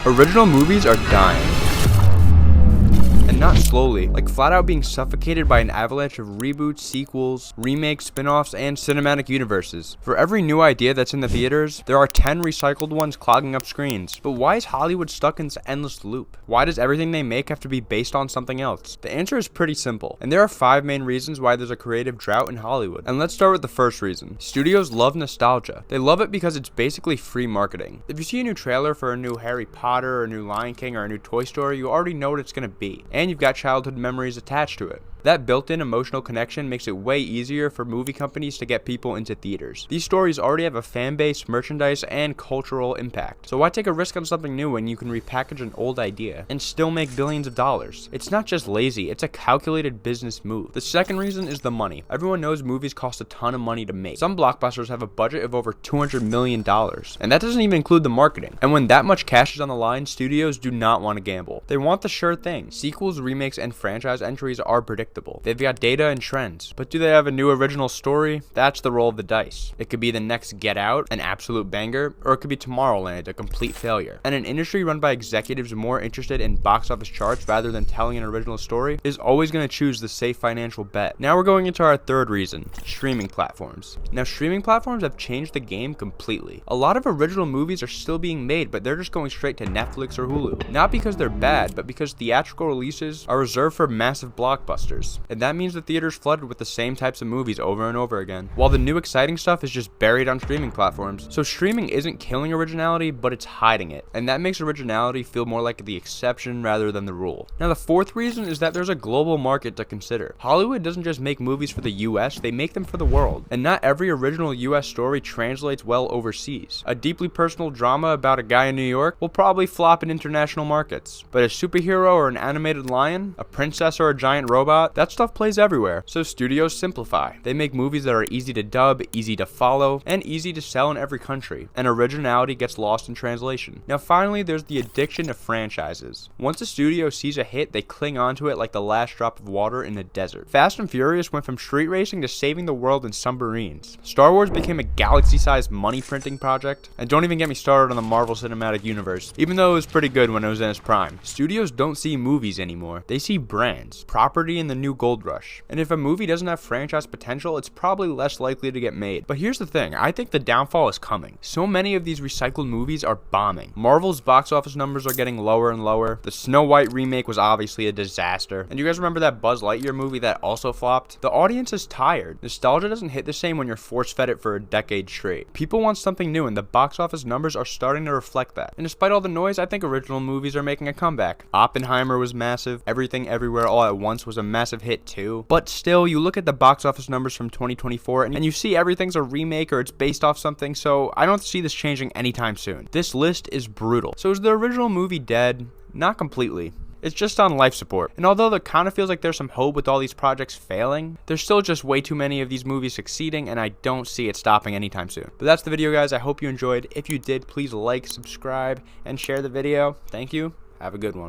Original movies are dying. And not slowly, like flat out being suffocated by an avalanche of reboots, sequels, remakes, spin-offs, and cinematic universes. For every new idea that's in the theaters, there are 10 recycled ones clogging up screens. But why is Hollywood stuck in this endless loop? Why does everything they make have to be based on something else? The answer is pretty simple, and there are 5 main reasons why there's a creative drought in Hollywood. And let's start with the first reason. Studios love nostalgia. They love it because it's basically free marketing. If you see a new trailer for a new Harry Potter, or a new Lion King, or a new Toy Story, you already know what it's gonna be. And you've got childhood memories attached to it. That built-in emotional connection makes it way easier for movie companies to get people into theaters. These stories already have a fan base, merchandise, and cultural impact. So why take a risk on something new when you can repackage an old idea and still make billions of dollars? It's not just lazy, it's a calculated business move. The second reason is the money. Everyone knows movies cost a ton of money to make. Some blockbusters have a budget of over $200 million, and that doesn't even include the marketing. And when that much cash is on the line, studios do not want to gamble. They want the sure thing. Sequels, remakes, and franchise entries are predictable. They've got data and trends, but do they have a new original story? That's the roll of the dice. It could be the next Get Out, an absolute banger, or it could be Tomorrowland, a complete failure. And an industry run by executives more interested in box office charts rather than telling an original story is always going to choose the safe financial bet. Now we're going into our third reason, streaming platforms. Now streaming platforms have changed the game completely. A lot of original movies are still being made, but they're just going straight to Netflix or Hulu. Not because they're bad, but because theatrical releases are reserved for massive blockbusters. And that means the theaters flooded with the same types of movies over and over again, while the new exciting stuff is just buried on streaming platforms. So streaming isn't killing originality, but it's hiding it, and that makes originality feel more like the exception rather than the rule. Now the fourth reason is that there's a global market to consider. Hollywood doesn't just make movies for the US, they make them for the world, and not every original US story translates well overseas. A deeply personal drama about a guy in New York will probably flop in international markets, but a superhero or an animated lion, a princess or a giant robot, that stuff plays everywhere. So studios simplify. They make movies that are easy to dub, easy to follow, and easy to sell in every country, and originality gets lost in translation. Now finally, there's the addiction of franchises. Once a studio sees a hit, they cling onto it like the last drop of water in a desert. Fast and Furious went from street racing to saving the world in submarines. Star Wars became a galaxy-sized money printing project, and don't even get me started on the Marvel Cinematic Universe, even though it was pretty good when it was in its prime. Studios don't see movies anymore. They see brands, property in the new gold rush. And if a movie doesn't have franchise potential, it's probably less likely to get made. But here's the thing, I think the downfall is coming. So many of these recycled movies are bombing. Marvel's box office numbers are getting lower and lower. The Snow White remake was obviously a disaster. And you guys remember that Buzz Lightyear movie that also flopped? The audience is tired. Nostalgia doesn't hit the same when you're force-fed it for a decade straight. People want something new, and the box office numbers are starting to reflect that. And despite all the noise, I think original movies are making a comeback. Oppenheimer was massive. Everything Everywhere All at Once was a massive hit too. But still, you look at the box office numbers from 2024 and you see everything's a remake or it's based off something, so I don't see this changing anytime soon. This list is brutal. So is the original movie dead? Not completely. It's just on life support. And although it kind of feels like there's some hope with all these projects failing, there's still just way too many of these movies succeeding, and I don't see it stopping anytime soon. But that's the video, guys. I hope you enjoyed. If you did, please like, subscribe, and share the video. Thank you. Have a good one.